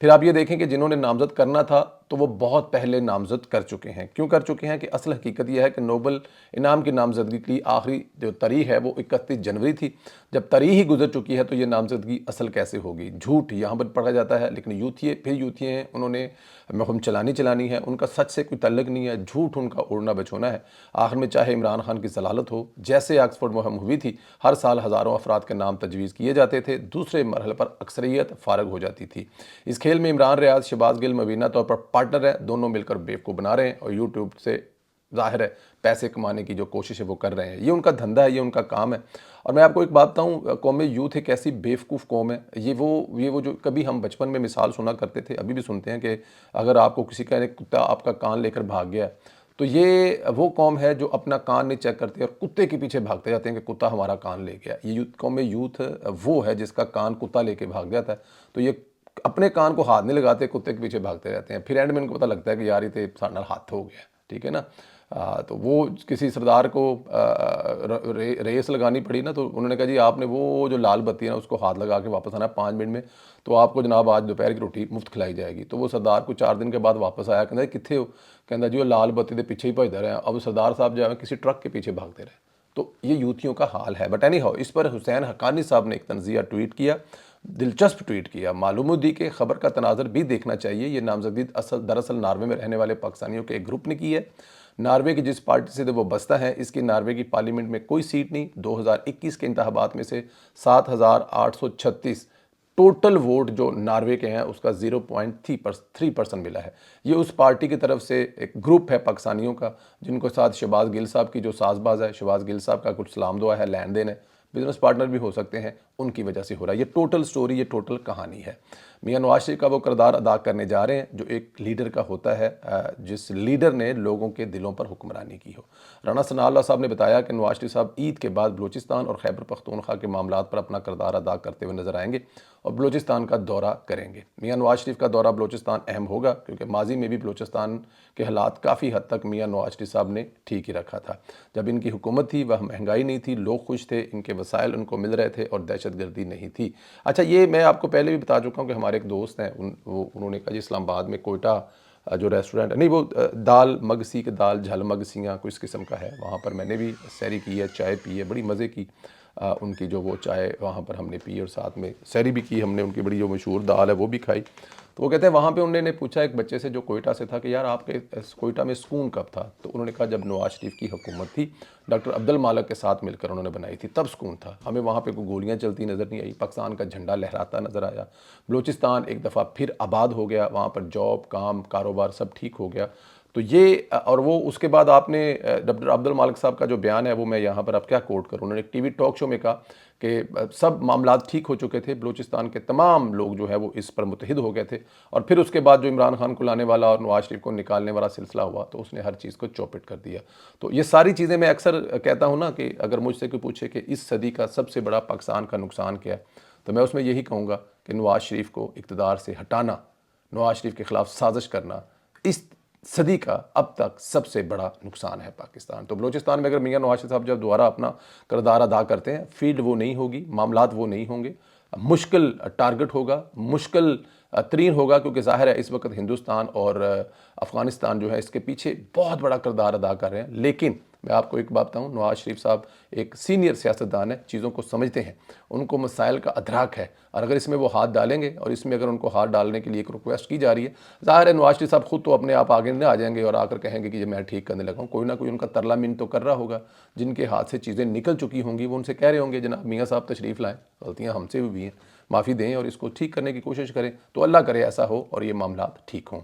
پھر آپ یہ دیکھیں کہ جنہوں نے نامزد کرنا تھا تو وہ بہت پہلے نامزد کر چکے ہیں. کیوں کر چکے ہیں کہ اصل حقیقت یہ ہے کہ نوبل انعام کی نامزدگی کی آخری جو تاریخ ہے وہ 31 جنوری تھی. جب تاریخ ہی گزر چکی ہے تو یہ نامزدگی اصل کیسے ہوگی؟ جھوٹ یہاں پر پڑھا جاتا ہے، لیکن یوتھیے پھر یوتھیے ہیں، انہوں نے مہم چلانی ہے، ان کا سچ سے کوئی تعلق نہیں ہے، جھوٹ ان کا اڑنا بچونا ہے. آخر میں چاہے عمران خان کی ضلالت ہو، جیسے آکسفورڈ مہم ہوئی تھی، ہر سال ہزاروں افراد کے نام تجویز کیے جاتے تھے، دوسرے مرحلے پر اکثریت فارغ ہو جاتی تھی. اس کھیل میں عمران ریاض، شہباز گل مبینہ طور پر پارٹنر ہیں، دونوں مل کر بیوقوف بنا رہے ہیں اور یوٹیوب سے ظاہر ہے پیسے کمانے کی جو کوشش ہے وہ کر رہے ہیں. یہ ان کا دھندا ہے، یہ ان کا کام ہے. اور میں آپ کو ایک بات بتاؤں، قوم یوتھ ایک ایسی بیوقوف قوم ہے، یہ وہ جو کبھی ہم بچپن میں مثال سنا کرتے تھے، ابھی بھی سنتے ہیں کہ اگر آپ کو کسی کا کتا آپ کا کان لے کر بھاگ گیا تو یہ وہ قوم ہے جو اپنا کان نہیں چیک کرتے اور کتے کے پیچھے بھاگتے جاتے ہیں کہ کتا ہمارا کان لے گیا. یہ قوم یوتھ وہ ہے جس کا کان کتا لے کے بھاگ جاتا ہے. تو یہ اپنے کان کو ہاتھ نہیں لگاتے، کتے کے پیچھے بھاگتے رہتے ہیں. پھر اینڈ میں ان کو پتہ لگتا ہے کہ یار یہ تو سارے نال ہاتھ ہو گیا، ٹھیک ہے نا. تو وہ کسی سردار کو ریس لگانی پڑی نا، تو انہوں نے کہا جی آپ نے وہ جو لال بتی ہے نا اس کو ہاتھ لگا کے واپس آنا ہے 5 منٹ میں، تو آپ کو جناب آج دوپہر کی روٹی مفت کھلائی جائے گی. تو وہ سردار کو 4 دن کے بعد واپس آیا، کہنا کتنے ہو؟ کہنا جی وہ لال بتی کے پیچھے ہی بھجتے رہے ہیں. اب سردار صاحب جو ہے کسی ٹرک کے پیچھے بھاگتے رہے. تو یہ یوتھیوں کا حال ہے. بٹ اینی ہاؤ، اس پر حسین حقانی صاحب نے ایک تنزیہ ٹویٹ کیا، دلچسپ ٹویٹ کیا. معلوم ہوئی کہ خبر کا تناظر بھی دیکھنا چاہیے. یہ نامزدگی دراصل ناروے میں رہنے والے پاکستانیوں کے ایک گروپ نے کی ہے. ناروے کی جس پارٹی سے وہ بستہ ہے، اس کی ناروے کی پارلیمنٹ میں کوئی سیٹ نہیں. 2021 کے انتخابات میں سے 7,836 ٹوٹل ووٹ جو ناروے کے ہیں اس کا 0.3% ملا ہے. یہ اس پارٹی کی طرف سے ایک گروپ ہے پاکستانیوں کا جن کو ساتھ شہباز گل صاحب کی جو ساز باز ہے، شہباز گل صاحب کا کچھ سلام دعا ہے، لین دین ہے، بزنس پارٹنر بھی ہو سکتے ہیں، ان کی وجہ سے ہو رہا ہے. یہ ٹوٹل سٹوری، یہ ٹوٹل کہانی ہے. میاں نواز شریف کا وہ کردار ادا کرنے جا رہے ہیں جو ایک لیڈر کا ہوتا ہے، جس لیڈر نے لوگوں کے دلوں پر حکمرانی کی ہو. رانا ثناء اللہ صاحب نے بتایا کہ نواز شریف صاحب عید کے بعد بلوچستان اور خیبر پختونخوا کے معاملات پر اپنا کردار ادا کرتے ہوئے نظر آئیں گے اور بلوچستان کا دورہ کریں گے. میاں نواز شریف کا دورہ بلوچستان اہم ہوگا کیونکہ ماضی میں بھی بلوچستان کے حالات کافی حد تک میاں نواز شریف صاحب نے ٹھیک ہی رکھا تھا. جب ان کی حکومت تھی وہ مہنگائی نہیں تھی، لوگ خوش تھے، ان کے وسائل ان کو مل رہے تھے اور دہشت گردی نہیں تھی. اچھا، یہ میں آپ کو پہلے بھی بتا چکا ہوں کہ ہمارے ایک دوست ہیں، انہوں نے کہا جی اسلام آباد میں کوئٹہ جو ریسٹورنٹ نہیں، وہ دال مگسی کے دال جھل مگسیاں کوئی اس قسم کا ہے، وہاں پر میں نے بھی سیری کی ہے، چائے پی ہے، بڑی مزے کی ان کی جو وہ چائے وہاں پر ہم نے پی اور ساتھ میں سیری بھی کی ہم نے. ان کی بڑی جو مشہور دال ہے وہ بھی کھائی. تو وہ کہتے ہیں وہاں پہ انہوں نے پوچھا ایک بچے سے جو کوئٹہ سے تھا کہ یار آپ کے کوئٹہ میں سکون کب تھا؟ تو انہوں نے کہا جب نواز شریف کی حکومت تھی، ڈاکٹر عبد المالک کے ساتھ مل کر انہوں نے بنائی تھی، تب سکون تھا. ہمیں وہاں پہ کوئی گولیاں چلتی نظر نہیں آئی، پاکستان کا جھنڈا لہراتا نظر آیا، بلوچستان ایک دفعہ پھر آباد ہو گیا، وہاں پر جاب، کام، کاروبار سب ٹھیک ہو گیا. تو یہ اور وہ اس کے بعد آپ نے ڈاکٹر عبد المالک صاحب کا جو بیان ہے وہ میں یہاں پر اب کیا کوٹ کروں. انہوں نے ایک ٹی وی ٹاک شو میں کہا کہ سب معاملات ٹھیک ہو چکے تھے، بلوچستان کے تمام لوگ جو ہے وہ اس پر متحد ہو گئے تھے، اور پھر اس کے بعد جو عمران خان کو لانے والا اور نواز شریف کو نکالنے والا سلسلہ ہوا تو اس نے ہر چیز کو چوپٹ کر دیا. تو یہ ساری چیزیں میں اکثر کہتا ہوں نا کہ اگر مجھ سے کوئی پوچھے کہ اس صدی کا سب سے بڑا پاکستان کا نقصان کیا ہے، تو میں اس میں یہی کہوں گا کہ نواز شریف کو اقتدار سے ہٹانا، نواز شریف کے خلاف سازش کرنا اس صدی کا اب تک سب سے بڑا نقصان ہے پاکستان. تو بلوچستان میں اگر میاں نواز شریف صاحب جب دوبارہ اپنا کردار ادا کرتے ہیں، فیلڈ وہ نہیں ہوگی، معاملات وہ نہیں ہوں گے، مشکل ٹارگٹ ہوگا، مشکل ترین ہوگا، کیونکہ ظاہر ہے اس وقت ہندوستان اور افغانستان جو ہے اس کے پیچھے بہت بڑا کردار ادا کر رہے ہیں. لیکن میں آپ کو ایک بات بتاؤں، نواز شریف صاحب ایک سینئر سیاستدان ہیں، چیزوں کو سمجھتے ہیں، ان کو مسائل کا ادراک ہے، اور اگر اس میں وہ ہاتھ ڈالیں گے، اور اس میں اگر ان کو ہاتھ ڈالنے کے لیے ایک ریکویسٹ کی جا رہی ہے، ظاہر ہے نواز شریف صاحب خود تو اپنے آپ آگے نہیں آ جائیں گے اور آ کر کہیں گے کہ یہ میں ٹھیک کرنے لگا ہوں. کوئی نہ کوئی ان کا ترلا من تو کر رہا ہوگا، جن کے ہاتھ سے چیزیں نکل چکی ہوں گی وہ ان سے کہہ رہے ہوں گے جناب میاں صاحب تشریف لائیں، غلطیاں ہم سے بھی ہیں، معافی دیں اور اس کو ٹھیک کرنے کی کوشش کریں. تو اللہ کرے ایسا ہو اور یہ معاملات ٹھیک ہوں.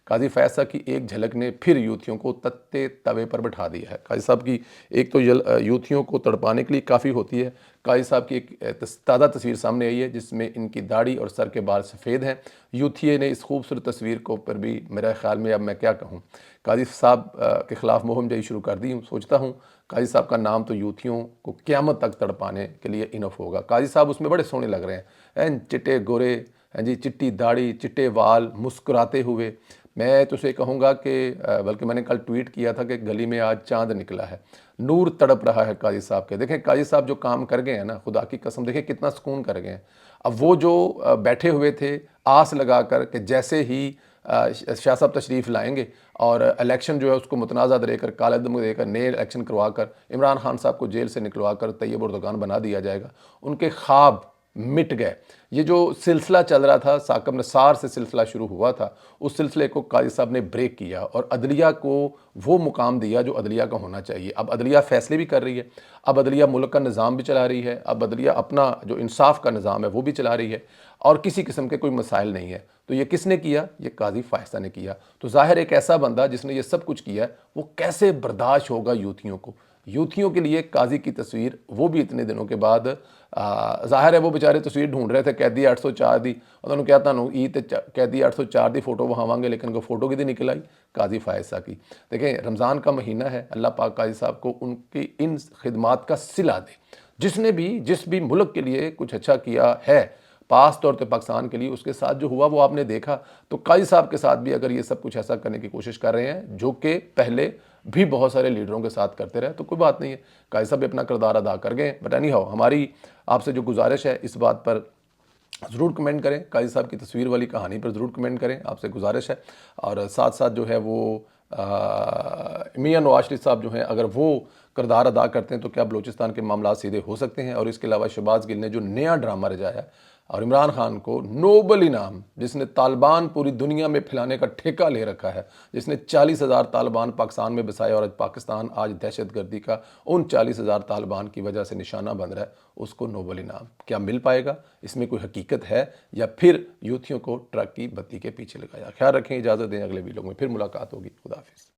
قاضی فیض صاحب کی ایک جھلک نے پھر یوتھیوں کو تتے توے پر بٹھا دیا ہے. قاضی صاحب کی ایک تو یوتھیوں کو تڑپانے کے لیے کافی ہوتی ہے. قاضی صاحب کی ایک تازہ تصویر سامنے آئی ہے جس میں ان کی داڑھی اور سر کے بال سفید ہیں. یوتھیے نے اس خوبصورت تصویر کو پر بھی میرے خیال میں اب میں کیا کہوں، قاضی صاحب کے خلاف مہم جائی شروع کر دی ہوں. سوچتا ہوں قاضی صاحب کا نام تو یوتھیوں کو قیامت تک تڑپانے کے لیے انف ہوگا. قاضی صاحب اس میں بڑے سونے لگ رہے ہیں، چٹے گورے، جی چٹی داڑھی، چٹے وال، مسکراتے ہوئے. میں تو اسے کہوں گا کہ بلکہ میں نے کل ٹویٹ کیا تھا کہ گلی میں آج چاند نکلا ہے، نور تڑپ رہا ہے قاضی صاحب کے. دیکھیں قاضی صاحب جو کام کر گئے ہیں نا، خدا کی قسم، دیکھیں کتنا سکون کر گئے ہیں. اب وہ جو بیٹھے ہوئے تھے آس لگا کر کہ جیسے ہی شاہ صاحب تشریف لائیں گے اور الیکشن جو ہے اس کو متنازع دے کر کالے دم دے کر نئے الیکشن کروا کر عمران خان صاحب کو جیل سے نکلوا کر طیب اردگان بنا دیا جائے گا، ان کے خواب مٹ گئے۔ یہ جو سلسلہ چل رہا تھا، ثاقب نثار سے سلسلہ شروع ہوا تھا، اس سلسلے کو قاضی صاحب نے بریک کیا اور عدلیہ کو وہ مقام دیا جو عدلیہ کا ہونا چاہیے۔ اب عدلیہ فیصلے بھی کر رہی ہے، اب عدلیہ ملک کا نظام بھی چلا رہی ہے، اب عدلیہ اپنا جو انصاف کا نظام ہے وہ بھی چلا رہی ہے، اور کسی قسم کے کوئی مسائل نہیں ہے۔ تو یہ کس نے کیا؟ یہ قاضی فائزہ نے کیا۔ تو ظاہر ایک ایسا بندہ جس نے یہ سب کچھ کیا ہے، وہ کیسے برداشت ہوگا یوتھیوں کو؟ یوتھیوں کے لیے قاضی کی تصویر، وہ بھی اتنے دنوں کے بعد، ظاہر ہے وہ بیچارے تصویر ڈھونڈ رہے تھے، قیدی 804 دی، انہوں نے کہا تھا ای تے قیدی 804 دی فوٹو وہاں گے، لیکن وہ فوٹو کی نکل آئی قاضی فائزہ کی۔ دیکھیں رمضان کا مہینہ ہے، اللہ پاک قاضی صاحب کو ان کی ان خدمات کا صلہ دے، جس بھی ملک کے لیے کچھ اچھا کیا ہے خاص طور پہ پاکستان کے لیے، اس کے ساتھ جو ہوا وہ آپ نے دیکھا۔ تو قاضی صاحب کے ساتھ بھی اگر یہ سب کچھ ایسا کرنے کی کوشش کر رہے ہیں جو کہ پہلے بھی بہت سارے لیڈروں کے ساتھ کرتے رہے، تو کوئی بات نہیں ہے، قاضی صاحب بھی اپنا کردار ادا کر گئے۔ بٹ اینی ہاؤ، ہماری آپ سے جو گزارش ہے اس بات پر ضرور کمنٹ کریں، قاضی صاحب کی تصویر والی کہانی پر ضرور کمنٹ کریں، آپ سے گزارش ہے۔ اور ساتھ ساتھ جو ہے وہ میاں نواز شریف صاحب جو ہیں، اگر وہ کردار ادا کرتے ہیں تو کیا بلوچستان کے معاملات سیدھے ہو سکتے ہیں؟ اور اس کے علاوہ شہباز گل نے جو نیا ڈرامہ رچایا ہے، اور عمران خان کو نوبل انعام، جس نے طالبان پوری دنیا میں پھیلانے کا ٹھیکہ لے رکھا ہے، جس نے 40,000 طالبان پاکستان میں بسائے، اور پاکستان آج دہشت گردی کا ان 40,000 طالبان کی وجہ سے نشانہ بن رہا ہے، اس کو نوبل انعام کیا مل پائے گا؟ اس میں کوئی حقیقت ہے یا پھر یوتھیوں کو ٹرک کی بتی کے پیچھے لگایا؟ خیال رکھیں، اجازت دیں، اگلے ویڈیو میں پھر ملاقات ہوگی۔ خدا حافظ۔